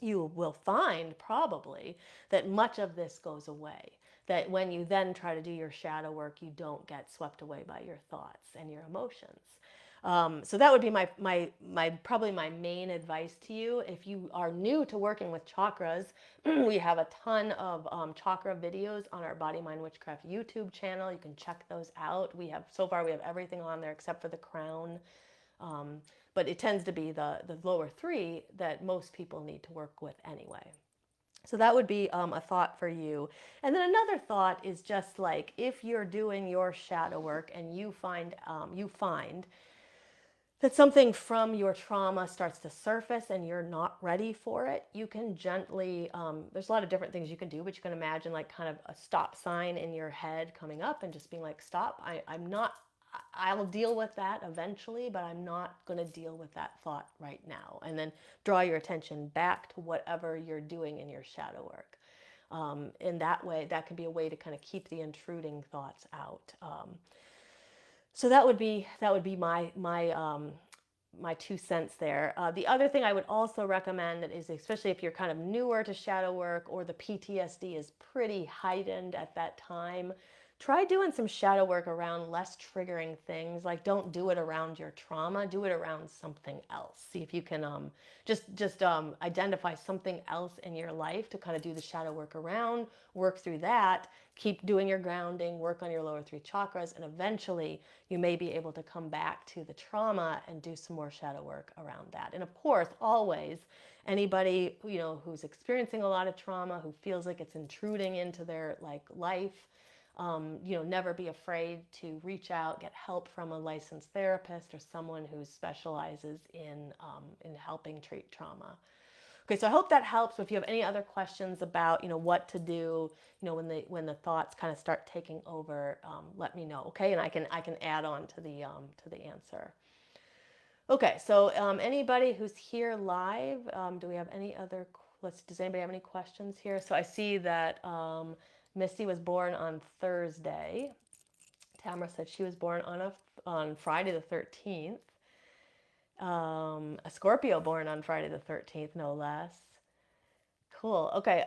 you will find probably that much of this goes away. That when you then try to do your shadow work, you don't get swept away by your thoughts and your emotions. So that would be my probably my main advice to you. If you are new to working with chakras, we have a ton of chakra videos on our Body Mind Witchcraft YouTube channel. You can check those out. So far we have everything on there except for the crown. But it tends to be the lower three that most people need to work with anyway. So that would be a thought for you. And then another thought is just like, if you're doing your shadow work and you find that something from your trauma starts to surface and you're not ready for it, you can gently, there's a lot of different things you can do, but you can imagine like kind of a stop sign in your head coming up and just being like, stop, I'll deal with that eventually, but I'm not going to deal with that thought right now. And then draw your attention back to whatever you're doing in your shadow work. In that way, that can be a way to kind of keep the intruding thoughts out. So that would be my 2 cents there. The other thing I would also recommend is, especially if you're kind of newer to shadow work or the PTSD is pretty heightened at that time, try doing some shadow work around less triggering things. Like, don't do it around your trauma, do it around something else. See if you can just identify something else in your life to kind of do the shadow work around, work through that, keep doing your grounding, work on your lower three chakras, and eventually you may be able to come back to the trauma and do some more shadow work around that. And of course, always, anybody, you know, who's experiencing a lot of trauma, who feels like it's intruding into their like life, you know, never be afraid to reach out, get help from a licensed therapist or someone who specializes in helping treat trauma. Okay, so I hope that helps. If you have any other questions about, you know, what to do, you know, when the thoughts kind of start taking over, let me know. Okay, and I can add on to the answer. Okay, so anybody who's here live, do we have any other? Does anybody have any questions here? So I see that Misty was born on Thursday. Tamara said she was born on Friday the 13th. A Scorpio born on Friday the 13th, no less. Cool. Okay.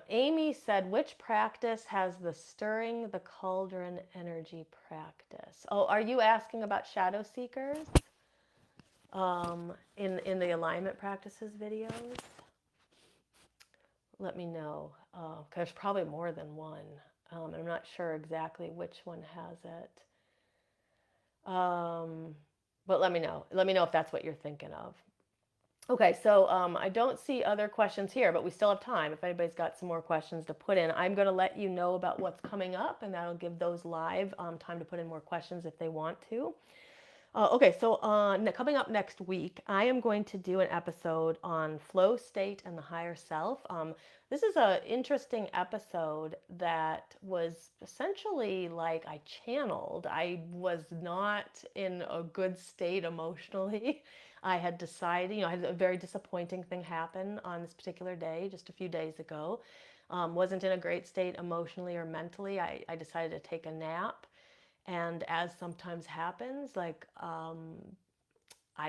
Amy said, which practice has the stirring the cauldron energy practice? Oh, are you asking about shadow seekers? In the alignment practices videos? Let me know. There's probably more than one. I'm not sure exactly which one has it. But let me know. Let me know if that's what you're thinking of. Okay, so I don't see other questions here, but we still have time. If anybody's got some more questions to put in, I'm going to let you know about what's coming up, and that'll give those live time to put in more questions if they want to. Okay, so coming up next week, I am going to do an episode on flow state and the higher self. This is an interesting episode that was essentially like I channeled. I was not in a good state emotionally. I had decided, you know, I had a very disappointing thing happen on this particular day, just a few days ago. Wasn't in a great state emotionally or mentally. I decided to take a nap. And as sometimes happens, like, I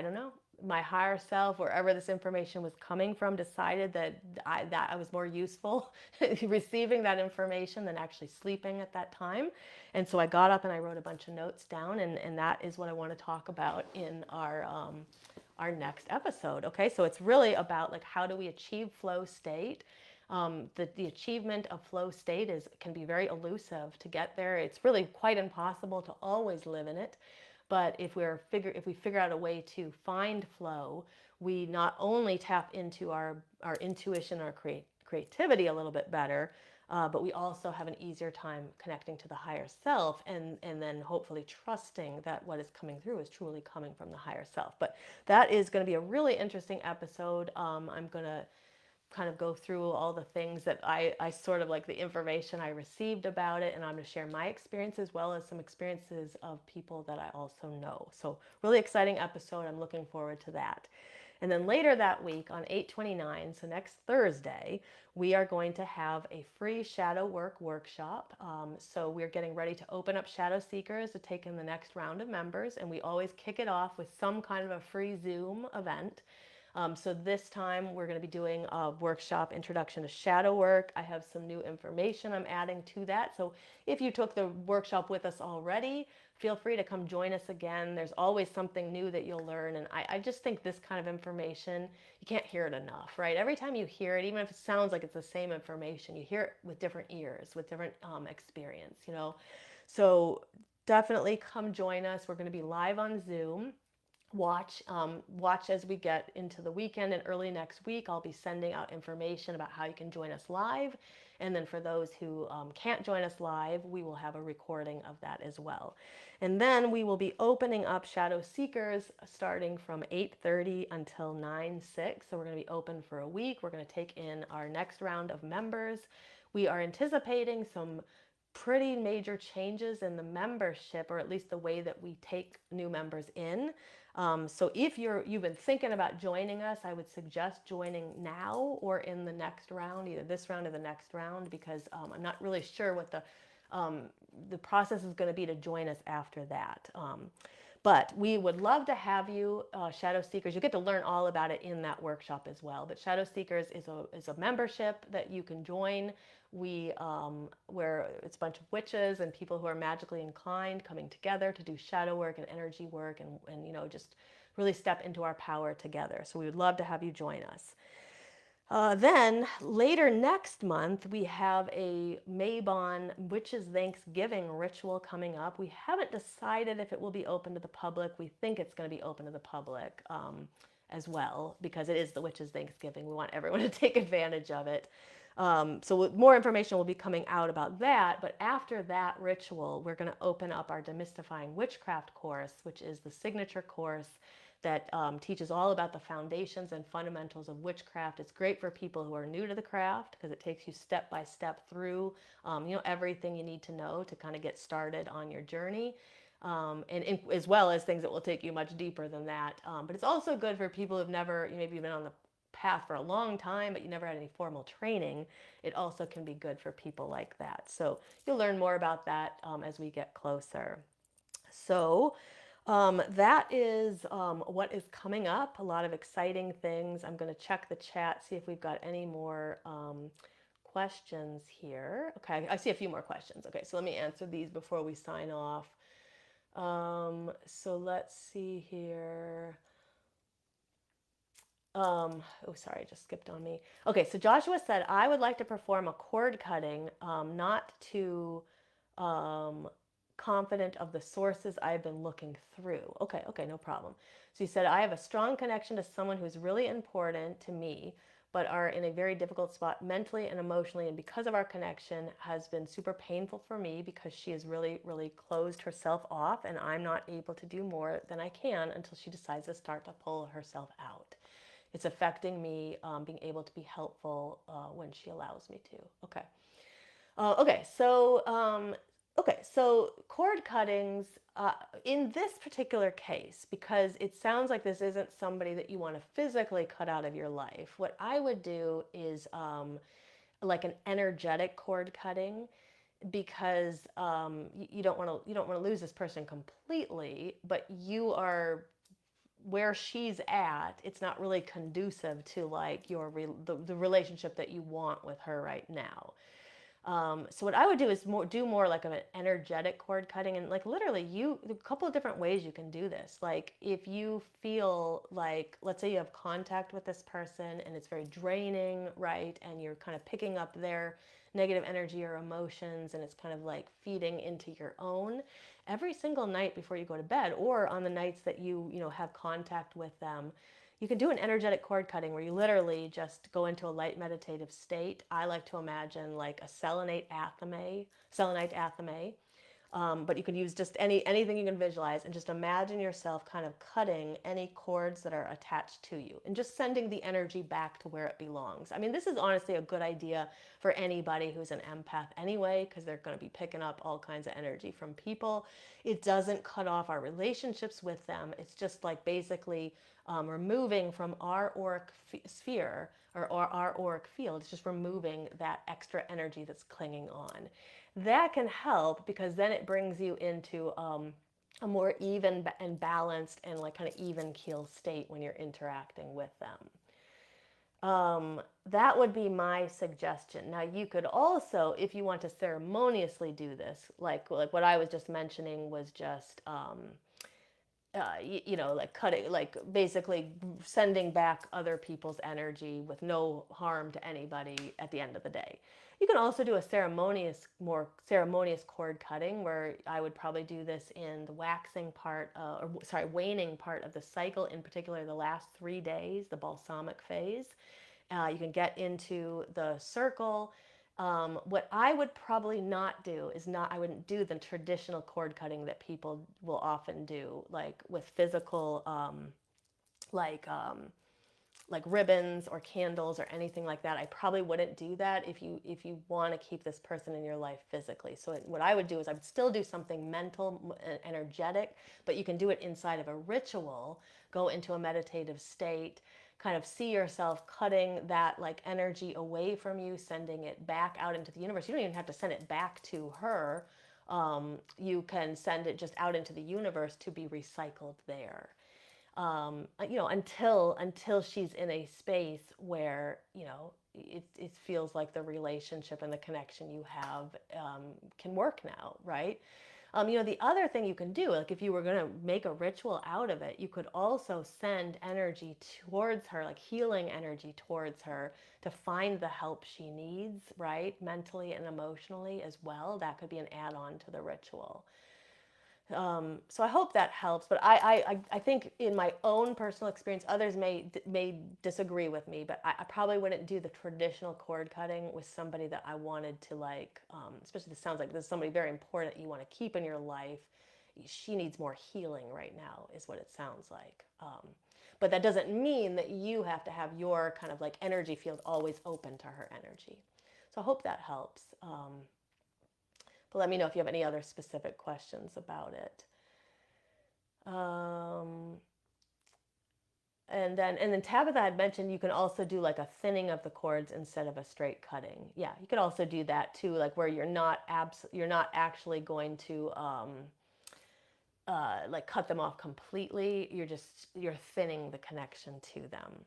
don't know, my higher self, wherever this information was coming from, decided that I was more useful receiving that information than actually sleeping at that time. And so I got up and I wrote a bunch of notes down, and that is what I want to talk about in our next episode. Okay, so it's really about like how do we achieve flow state. The achievement of flow state can be very elusive to get there. It's really quite impossible to always live in it. But if we figure out a way to find flow, we not only tap into our intuition, our creativity a little bit better, but we also have an easier time connecting to the higher self, and then hopefully trusting that what is coming through is truly coming from the higher self. But that is going to be a really interesting episode. I'm going to kind of go through all the things that I sort of like the information I received about it, and I'm going to share my experience as well as some experiences of people that I also know. So really exciting episode. I'm looking forward to that. And then later that week on 8/29, so next Thursday, we are going to have a free shadow work workshop. So we're getting ready to open up Shadow Seekers to take in the next round of members, and we always kick it off with some kind of a free Zoom event. So this time we're going to be doing a workshop, Introduction to Shadow Work. I have some new information I'm adding to that. So if you took the workshop with us already, feel free to come join us again. There's always something new that you'll learn. And I just think this kind of information, you can't hear it enough, right? Every time you hear it, even if it sounds like it's the same information, you hear it with different ears, with different experience, you know. So definitely come join us. We're going to be live on Zoom. Watch as we get into the weekend, and early next week I'll be sending out information about how you can join us live, and then for those who can't join us live, we will have a recording of that as well. And then we will be opening up Shadow Seekers starting from 8:30 until 9/6. So we're going to be open for a week. We're going to take in our next round of members. We are anticipating some pretty major changes in the membership, or at least the way that we take new members in. So if you've been thinking about joining us, I would suggest joining now or in the next round, either this round or the next round, because I'm not really sure what the process is going to be to join us after that. But we would love to have you, Shadow Seekers. You get to learn all about it in that workshop as well. But Shadow Seekers is a membership that you can join. Where it's a bunch of witches and people who are magically inclined coming together to do shadow work and energy work and just really step into our power together. So we would love to have you join us. Then later next month, we have a Mabon Witches Thanksgiving ritual coming up. We haven't decided if it will be open to the public. We think it's going to be open to the public as well, because it is the Witches Thanksgiving. We want everyone to take advantage of it. So more information will be coming out about that. But after that ritual, we're going to open up our Demystifying Witchcraft course, which is the signature course that teaches all about the foundations and fundamentals of witchcraft. It's great for people who are new to the craft because it takes you step by step through, everything you need to know to kind of get started on your journey. As well as things that will take you much deeper than that. But it's also good for people who've never, maybe been on the path for a long time, but you never had any formal training. It also can be good for people like that. So you'll learn more about that as we get closer. So that is what is coming up. A lot of exciting things. I'm going to check the chat, see if we've got any more questions here. Okay, I see a few more questions. Okay, so let me answer these before we sign off. So let's see here. Oh, sorry, just skipped on me. Okay, so Joshua said, I would like to perform a cord cutting, not too confident of the sources I've been looking through. Okay, no problem. So he said, I have a strong connection to someone who's really important to me, but are in a very difficult spot mentally and emotionally. And because of our connection, has been super painful for me because she has really, really closed herself off, and I'm not able to do more than I can until she decides to start to pull herself out. It's affecting me being able to be helpful when she allows me to. Okay. So cord cuttings, in this particular case, because it sounds like this isn't somebody that you want to physically cut out of your life, what I would do is like an energetic cord cutting, because you don't want to lose this person completely, but you are where she's at. It's not really conducive to like the relationship that you want with her right now. So what I would do is do more like an energetic cord cutting, and like literally a couple of different ways you can do this. Like if you feel like, let's say you have contact with this person and it's very draining, right? And you're kind of picking up their negative energy or emotions, and it's kind of like feeding into your own. Every single night before you go to bed, or on the nights that you have contact with them, you can do an energetic cord cutting where you literally just go into a light meditative state. I like to imagine like a selenite athame, but you could use just anything you can visualize, and just imagine yourself kind of cutting any cords that are attached to you and just sending the energy back to where it belongs. I mean, this is honestly a good idea for anybody who's an empath anyway, because they're going to be picking up all kinds of energy from people. It doesn't cut off our relationships with them. It's just like basically removing from our auric sphere, or our auric field. It's just removing that extra energy that's clinging on. That can help, because then it brings you into a more even and balanced and like kind of even keel state when you're interacting with them. That would be my suggestion. Now, you could also, if you want to ceremoniously do this, like what I was just mentioning was just like cutting, like basically sending back other people's energy with no harm to anybody at the end of the day. You can also do a more ceremonious cord cutting, where I would probably do this in the waning part of the cycle, in particular the last 3 days, the balsamic phase. You can get into the circle. What I would probably not do is I wouldn't do the traditional cord cutting that people will often do, like with physical, like ribbons or candles or anything like that. I probably wouldn't do that if you want to keep this person in your life physically. So what I would do is I would still do something mental, energetic, but you can do it inside of a ritual. Go into a meditative state, kind of see yourself cutting that like energy away from you, sending it back out into the universe. You don't even have to send it back to her. you can send it just out into the universe to be recycled there. You know, until she's in a space where, you know, it feels like the relationship and the connection you have can work now, right? You know, the other thing you can do, like if you were going to make a ritual out of it, you could also send energy towards her, like healing energy towards her to find the help she needs, right? Mentally and emotionally as well. That could be an add-on to the ritual. So I hope that helps. But I think in my own personal experience, others may disagree with me, but I probably wouldn't do the traditional cord cutting with somebody that I wanted to like, especially this sounds like this is somebody very important that you want to keep in your life. She needs more healing right now, is what it sounds like. But that doesn't mean that you have to have your kind of like energy field always open to her energy. So I hope that helps. But let me know if you have any other specific questions about it. And then Tabitha had mentioned you can also do like a thinning of the cords instead of a straight cutting. Yeah, you could also do that too, like where you're not actually going to like cut them off completely. You're thinning the connection to them.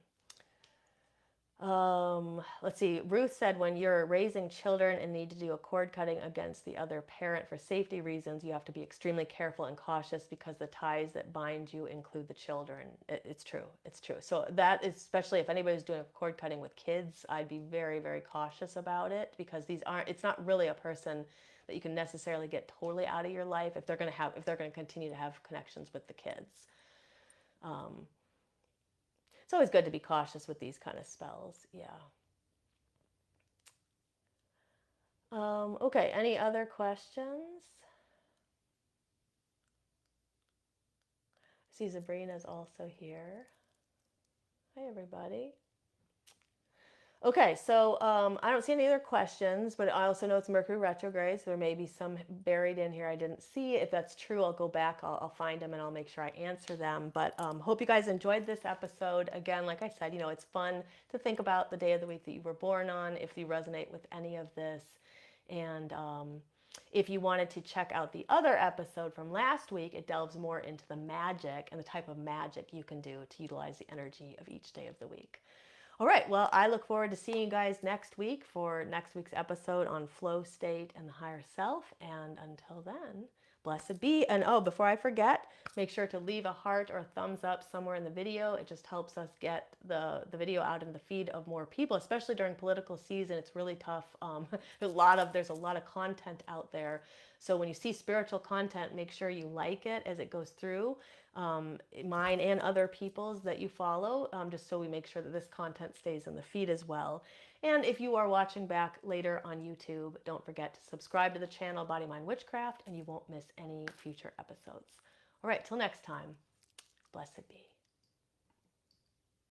Let's see. Ruth said when you're raising children and need to do a cord cutting against the other parent for safety reasons, you have to be extremely careful and cautious because the ties that bind you include the children. It's true. It's true. So that is, especially if anybody's doing a cord cutting with kids, I'd be very, very cautious about it because it's not really a person that you can necessarily get totally out of your life if they're going to continue to have connections with the kids. It's always good to be cautious with these kind of spells. Yeah. Okay, any other questions? I see Sabrina's also here. Hi, everybody. Okay, so I don't see any other questions, but I also know it's Mercury retrograde, so there may be some buried in here I didn't see. If that's true, I'll go back, I'll find them, and I'll make sure I answer them. But hope you guys enjoyed this episode. Again, like I said, you know, it's fun to think about the day of the week that you were born on, if you resonate with any of this. And if you wanted to check out the other episode from last week, it delves more into the magic and the type of magic you can do to utilize the energy of each day of the week. All right, well, I look forward to seeing you guys next week for next week's episode on flow state and the higher self. And until then, blessed be. And oh, before I forget, make sure to leave a heart or a thumbs up somewhere in the video. It just helps us get the video out in the feed of more people, especially during political season. It's really tough. There's a lot of content out there. So when you see spiritual content, make sure you like it as it goes through. Mine and other people's that you follow, just so we make sure that this content stays in the feed as well. And if you are watching back later on YouTube, don't forget to subscribe to the channel Body Mind Witchcraft and you won't miss any future episodes. All right, till next time, blessed be.